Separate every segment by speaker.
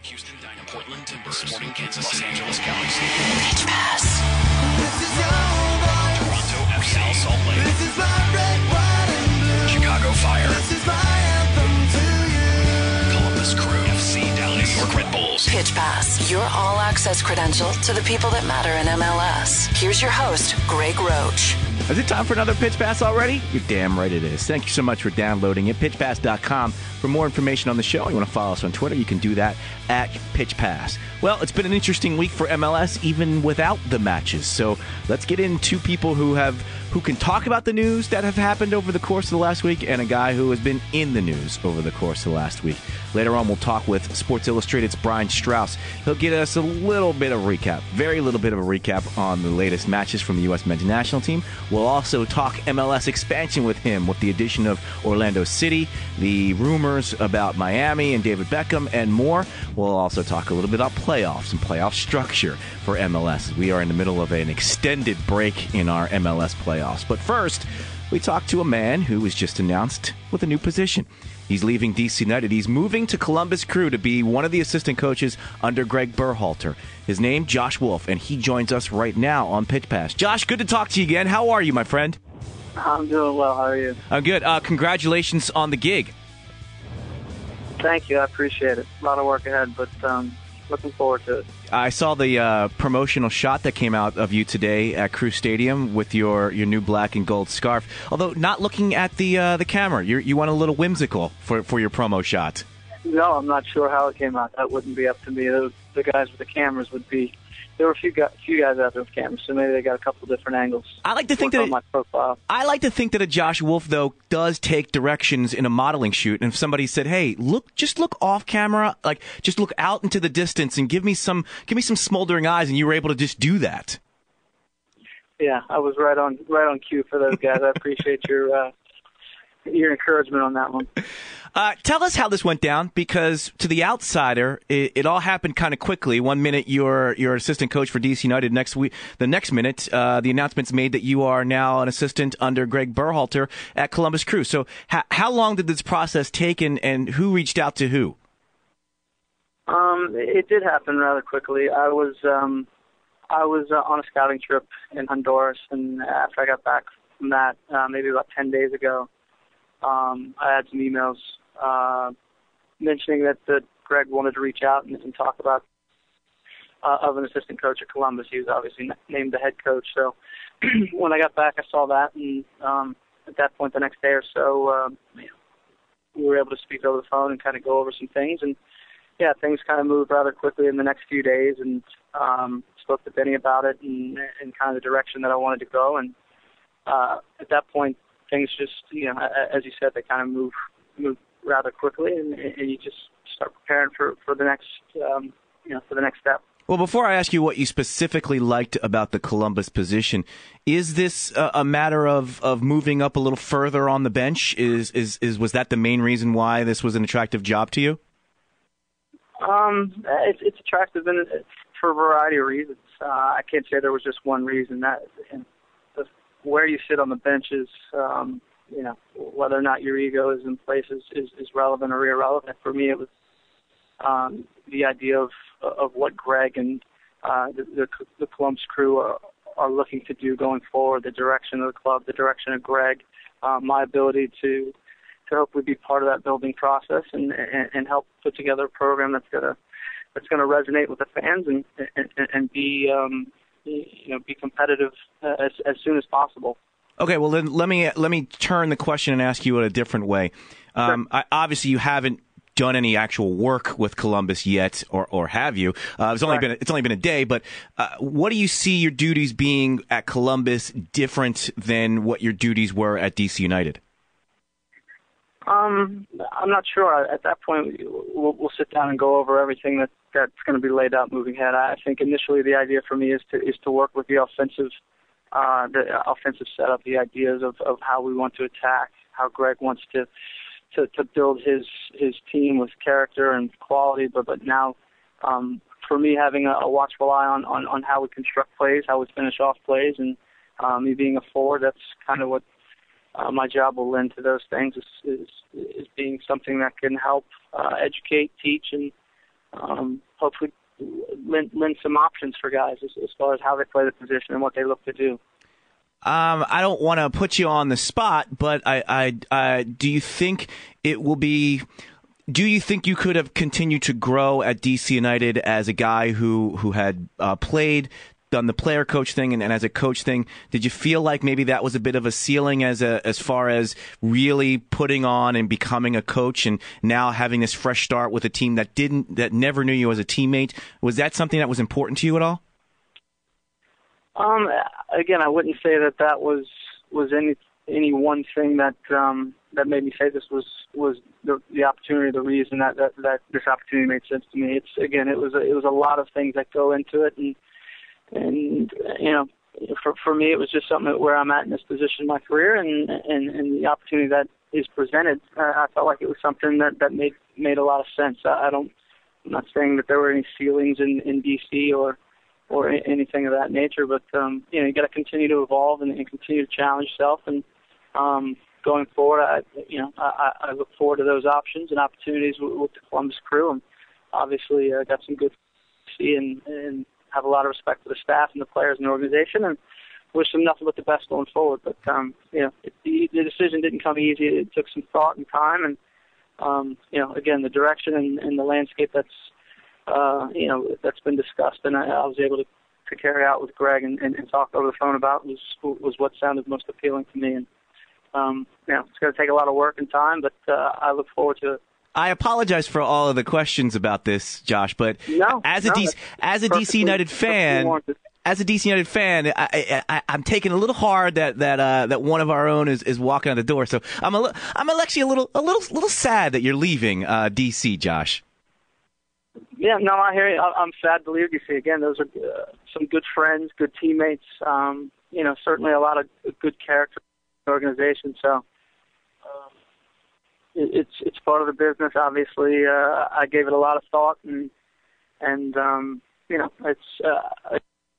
Speaker 1: Houston Dynamo, Portland Timbers, Sporting Kansas, Los Angeles Galaxy,
Speaker 2: Pitch Pass,
Speaker 1: Toronto FC, Real Salt Lake, Chicago Fire, Columbus Crew, FC Dallas, New York Red Bulls.
Speaker 2: Pitch Pass, your all-access credential to the people that matter in MLS. Here's your host, Greg Roach.
Speaker 3: Is it time for another Pitch Pass already? You're damn right it is. Thank you so much for downloading it. PitchPass.com. For more information on the show, you want to follow us on Twitter, you can do that at Pitch Pass. Well, it's been an interesting week for MLS, even without the matches. So let's get into people who can talk about the news that have happened over the course of the last week, and a guy who has been in the news over the course of the last week. Later on, we'll talk with Sports Illustrated's Brian Strauss. He'll get us a little bit of recap, very little bit of a recap on the latest matches from the U.S. men's national team. We'll also talk MLS Expansion with him, with the addition of Orlando City, the rumors about Miami and David Beckham, and more. We'll also talk a little bit about playoffs and playoff structure for MLS. We are in the middle of an extended break in our MLS playoffs. But first, we talked to a man who was just announced with a new position. He's leaving DC United. He's moving to Columbus Crew to be one of the assistant coaches under Greg Berhalter. His name, Josh Wolff, and he joins us right now on Pitch Pass. Josh, good to talk to you again. How are you, my friend?
Speaker 4: I'm doing well. How are you?
Speaker 3: I'm good. Congratulations on the gig.
Speaker 4: Thank you. I appreciate it. A lot of work ahead, but looking forward to it.
Speaker 3: I saw the promotional shot that came out of you today at Crew Stadium with your new black and gold scarf. Although not looking at the camera, you went a little whimsical for your promo shot.
Speaker 4: No, I'm not sure how it came out. That wouldn't be up to me. The guys with the cameras would be. There were a few guys out there with cameras, so maybe they got a couple different angles.
Speaker 3: I like to think that
Speaker 4: my profile.
Speaker 3: I like to think that a Josh Wolff, though, does take directions in a modeling shoot. And if somebody said, "Hey, just look off camera, like just look out into the distance and give me some smoldering eyes," and you were able to just do that.
Speaker 4: Yeah, I was right on cue for those guys. I appreciate your encouragement on that one.
Speaker 3: Tell us how this went down, because to the outsider, it all happened kind of quickly. 1 minute you're assistant coach for DC United. The next minute, the announcement's made that you are now an assistant under Greg Berhalter at Columbus Crew. So how long did this process take, and who reached out to who?
Speaker 4: It did happen rather quickly. I was on a scouting trip in Honduras, and after I got back from that, maybe about 10 days ago, I had some emails mentioning that Greg wanted to reach out and talk about of an assistant coach at Columbus. He was obviously named the head coach. So when I got back, I saw that, and at that point, the next day or so, we were able to speak over the phone and kind of go over some things. And yeah, things kind of moved rather quickly in the next few days, and spoke to Benny about it and kind of the direction that I wanted to go. And at that point, things just, as you said, they kind of move rather quickly, and you just start preparing for the next, for the next step.
Speaker 3: Well, before I ask you what you specifically liked about the Columbus position, is this a matter of moving up a little further on the bench? Was that the main reason why this was an attractive job to you?
Speaker 4: It's attractive for a variety of reasons. I can't say there was just one reason. Where you sit on the bench is, whether or not your ego is in place is relevant or irrelevant. For me, it was the idea of what Greg and the Columbus Crew are looking to do going forward, the direction of the club, the direction of Greg, my ability to hopefully be part of that building process and help put together a program that's gonna resonate with the fans and be be competitive as soon as possible.
Speaker 3: Okay, well then let me turn the question and ask you in a different way.
Speaker 4: Sure.
Speaker 3: Obviously, you haven't done any actual work with Columbus yet, or have you? It's only been a day, but what do you see your duties being at Columbus different than what your duties were at DC United?
Speaker 4: I'm not sure. At that point, we'll sit down and go over everything that's going to be laid out moving ahead. I think initially the idea for me is to work with the offensive setup, the ideas of how we want to attack, how Greg wants to build his team with character and quality, but now for me having a watchful eye on how we construct plays, how we finish off plays, and me being a forward, that's kind of what my job will lend to those things is being something that can help educate, teach, and hopefully lend some options for guys as far as how they play the position and what they look to do.
Speaker 3: I don't want to put you on the spot, but do you think it will be? Do you think you could have continued to grow at DC United as a guy who had played, done the player coach thing, and as a coach thing? Did you feel like maybe that was a bit of a ceiling as far as really putting on and becoming a coach, and now having this fresh start with a team that never knew you as a teammate? Was that something that was important to you at all?
Speaker 4: Again, I wouldn't say that was any one thing that made me say this was the opportunity, the reason that this opportunity made sense to me. It was a lot of things that go into it, and for me it was just something where I'm at in this position in my career, and the opportunity that is presented, I felt like it was something that made a lot of sense. I'm not saying that there were any ceilings in DC or anything of that nature, but you got to continue to evolve and continue to challenge yourself. And going forward, I look forward to those options and opportunities with the Columbus Crew, and obviously got some good see and have a lot of respect for the staff and the players and the organization, and wish them nothing but the best going forward. But the decision didn't come easy. It took some thought and time, and again, the direction and the landscape that's been discussed, and I was able to carry out with Greg and talk over the phone about was what sounded most appealing to me. And it's going to take a lot of work and time, but I look forward to it.
Speaker 3: I apologize for all of the questions about this, Josh, but as a DC United fan, I'm taking a little hard that one of our own is walking out the door. So I'm actually a little sad that you're leaving DC, Josh.
Speaker 4: Yeah, no, I hear you. I'm sad to leave DC. Again, those are some good friends, good teammates. Certainly a lot of good character in the organization. So it's part of the business. Obviously, I gave it a lot of thought, and it's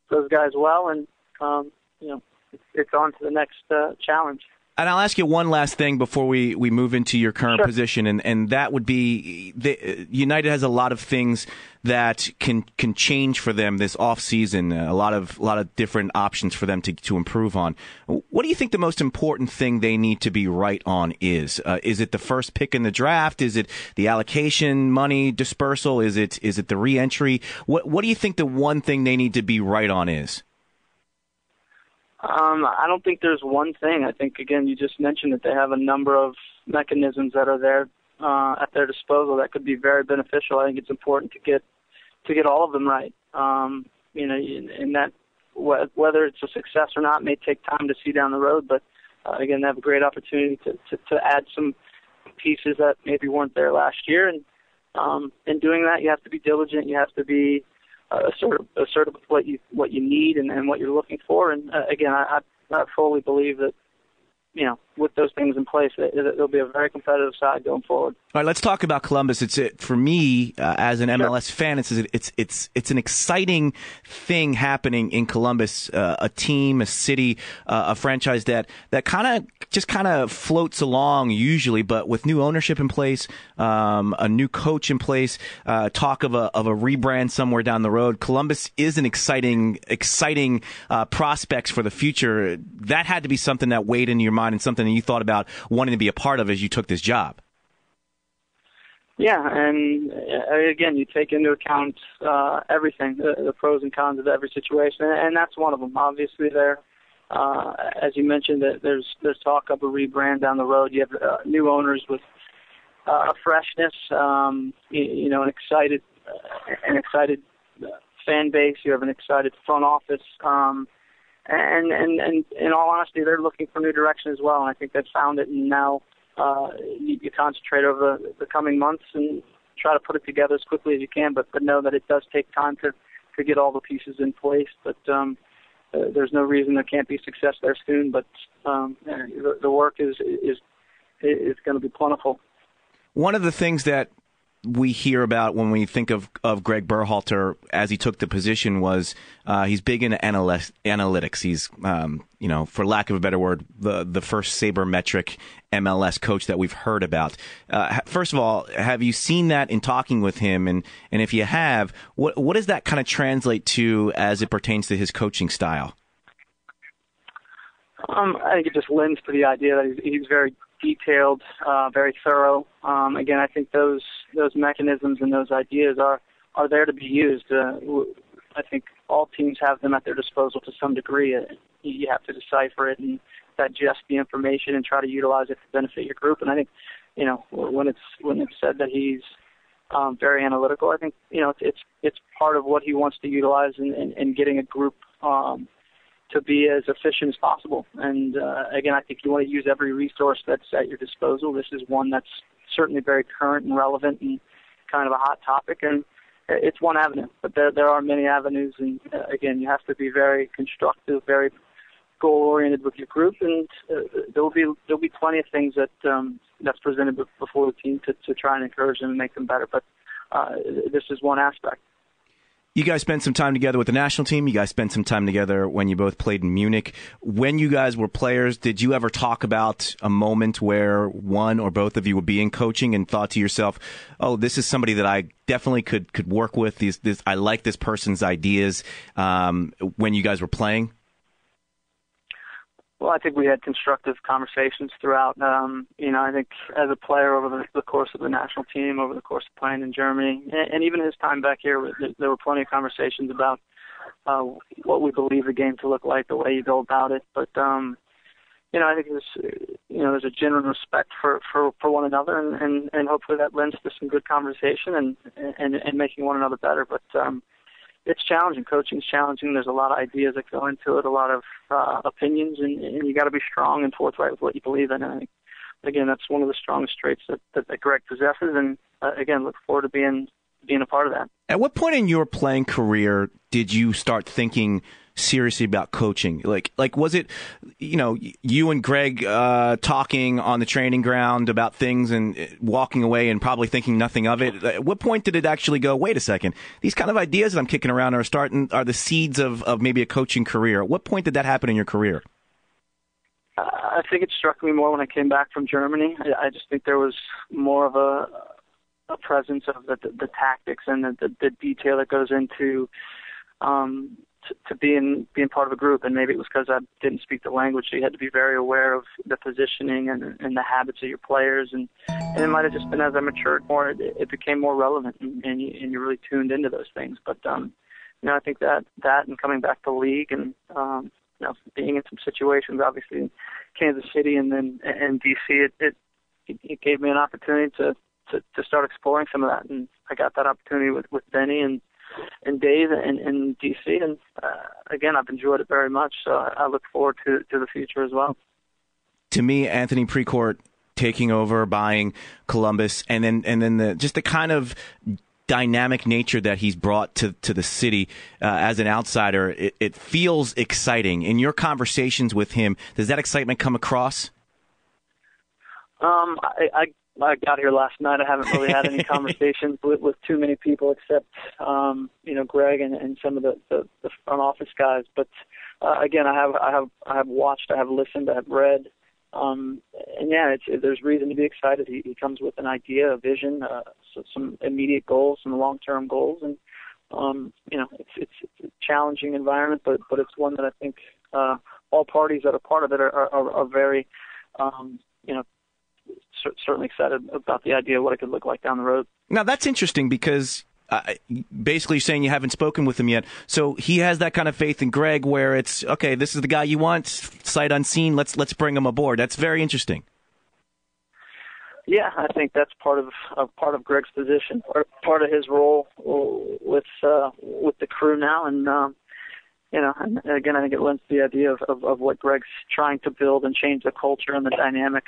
Speaker 4: those guys well, and it's on to the next challenge.
Speaker 3: And I'll ask you one last thing before we move into your current position, and that would be United has a lot of things that can change for them this offseason, a lot of different options for them to improve on. What do you think the most important thing they need to be right on is? Is it the first pick in the draft? Is it the allocation, money dispersal? Is it the re-entry? What do you think the one thing they need to be right on is?
Speaker 4: I don't think there's one thing. I think, again, you just mentioned that they have a number of mechanisms that are there at their disposal that could be very beneficial. I think it's important to get all of them right. In that whether it's a success or not may take time to see down the road, but again, they have a great opportunity to add some pieces that maybe weren't there last year. And in doing that, you have to be diligent. You have to be assertive with what you need and what you're looking for. And again, I fully believe that with those things in place, there'll be a very competitive side going forward.
Speaker 3: All right, let's talk about Columbus. For me, as an MLS fan, it's an exciting thing happening in Columbus. A team, a city, a franchise that kind of floats along usually, but with new ownership in place, a new coach in place, talk of a rebrand somewhere down the road. Columbus is an exciting prospects for the future. That had to be something that weighed into your mind and something that you thought about wanting to be a part of as you took this job.
Speaker 4: Yeah, and again, you take into account everything, the pros and cons of every situation, and that's one of them. Obviously, as you mentioned, there's talk of a rebrand down the road. You have new owners with a freshness, an excited fan base. You have an excited front office, and in all honesty, they're looking for new direction as well. And I think they've found it, and now you concentrate over the coming months and try to put it together as quickly as you can. But know that it does take time to get all the pieces in place. But there's no reason there can't be success there soon. But the work is going to be plentiful.
Speaker 3: One of the things that we hear about when we think of Greg Berhalter as he took the position was he's big into analytics. He's, for lack of a better word, the first sabermetric MLS coach that we've heard about. First of all, have you seen that in talking with him? And if you have, what does that kind of translate to as it pertains to his coaching style?
Speaker 4: I think it just lends to the idea that he's very detailed, very thorough. Again, I think those mechanisms and those ideas are there to be used. I think all teams have them at their disposal to some degree. You have to decipher it and digest the information and try to utilize it to benefit your group. And I think, when it's said that he's very analytical, I think it's part of what he wants to utilize in getting a group to be as efficient as possible. And again, I think you want to use every resource that's at your disposal. This is one that's certainly very current and relevant and kind of a hot topic, and it's one avenue. But there are many avenues, and again, you have to be very constructive, very goal-oriented with your group, and there'll be plenty of things that's presented before the team to try and encourage them and make them better. But this is one aspect.
Speaker 3: You guys spent some time together with the national team. You guys spent some time together when you both played in Munich. When you guys were players, did you ever talk about a moment where one or both of you would be in coaching and thought to yourself, oh, this is somebody that I definitely could work with. I like this person's ideas when you guys were playing?
Speaker 4: Well, I think we had constructive conversations throughout. I think as a player over the course of the national team, over the course of playing in Germany, and even his time back here, there were plenty of conversations about what we believe the game to look like, the way you go about it. But I think there's a genuine respect for one another, and hopefully that lends to some good conversation and making one another better. But it's challenging. Coaching's challenging. There's a lot of ideas that go into it, a lot of opinions, and you got to be strong and forthright with what you believe in. And I think, again, that's one of the strongest traits that Greg possesses. And again, look forward to being a part of that.
Speaker 3: At what point in your playing career did you start thinking seriously about coaching? Like was it, you and Greg talking on the training ground about things and walking away and probably thinking nothing of it? At what point did it actually go, wait a second, these kind of ideas that I'm kicking around are the seeds of maybe a coaching career? At what point did that happen in your career?
Speaker 4: I think it struck me more when I came back from Germany. I just think there was more of a presence of the tactics and the detail that goes into to being part of a group, and maybe it was because I didn't speak the language, so you had to be very aware of the positioning and the habits of your players, and it might have just been as I matured more, it became more relevant, and you really tuned into those things. But I think that and coming back to the league and being in some situations, obviously in Kansas City and then in DC, it gave me an opportunity to start exploring some of that, and I got that opportunity with Benny and Dave in DC, and again, I've enjoyed it very much. So I look forward to the future as well.
Speaker 3: To me, Anthony Precourt taking over, buying Columbus, and then the kind of dynamic nature that he's brought to the city as an outsider, it feels exciting. In your conversations with him, does that excitement come across?
Speaker 4: I got here last night. I haven't really had any conversations with too many people except, Greg and some of the front office guys. But again, I have watched, I have listened, I have read, and there's reason to be excited. He comes with an idea, a vision, some immediate goals, some long-term goals, and it's a challenging environment, but it's one that I think all parties that are part of it are very certainly excited about the idea of what it could look like down the road. Now,
Speaker 3: that's interesting because basically you're saying you haven't spoken with him yet. So he has that kind of faith in Greg where it's, okay, this is the guy you want, sight unseen, let's bring him aboard. That's very interesting.
Speaker 4: Yeah, I think that's part of Greg's position, part of his role with the crew now. And, and again, I think it lends to the idea of what Greg's trying to build and change the culture and the dynamic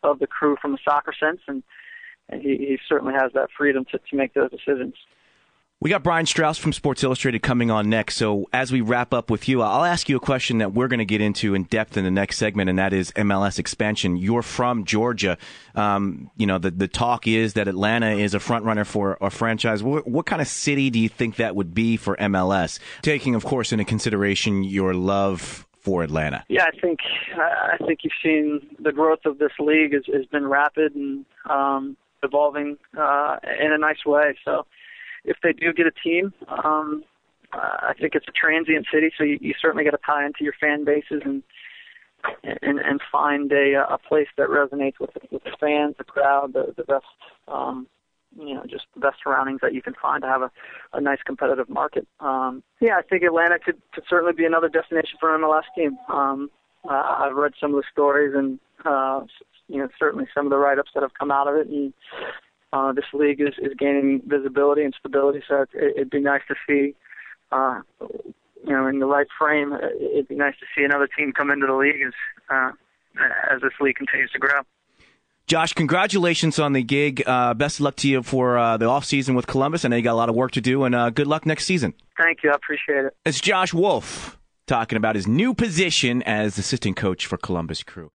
Speaker 4: of the crew from a soccer sense, and he certainly has that freedom to make those decisions.
Speaker 3: We got Brian Strauss from Sports Illustrated coming on next. So as we wrap up with you, I'll ask you a question that we're going to get into in depth in the next segment, and that is MLS expansion. You're from Georgia. The talk is that Atlanta is a front runner for a franchise. What kind of city do you think that would be for MLS? Taking, of course, into consideration your love for Atlanta.
Speaker 4: Yeah, I think you've seen the growth of this league has been rapid and evolving in a nice way. So if they do get a team, I think it's a transient city, so you certainly got to tie into your fan bases and find a place that resonates with the fans, the crowd, the best, just the best surroundings that you can find to have a nice competitive market. I think Atlanta could certainly be another destination for an MLS team. I've read some of the stories and certainly some of the write-ups that have come out of it, and this league is gaining visibility and stability, so it'd be nice to see, in the right frame, it'd be nice to see another team come into the league as this league continues to grow.
Speaker 3: Josh, congratulations on the gig. Best of luck to you for the offseason with Columbus. I know you got a lot of work to do, and good luck next season.
Speaker 4: Thank you. I appreciate it.
Speaker 3: It's Josh Wolff talking about his new position as assistant coach for Columbus Crew.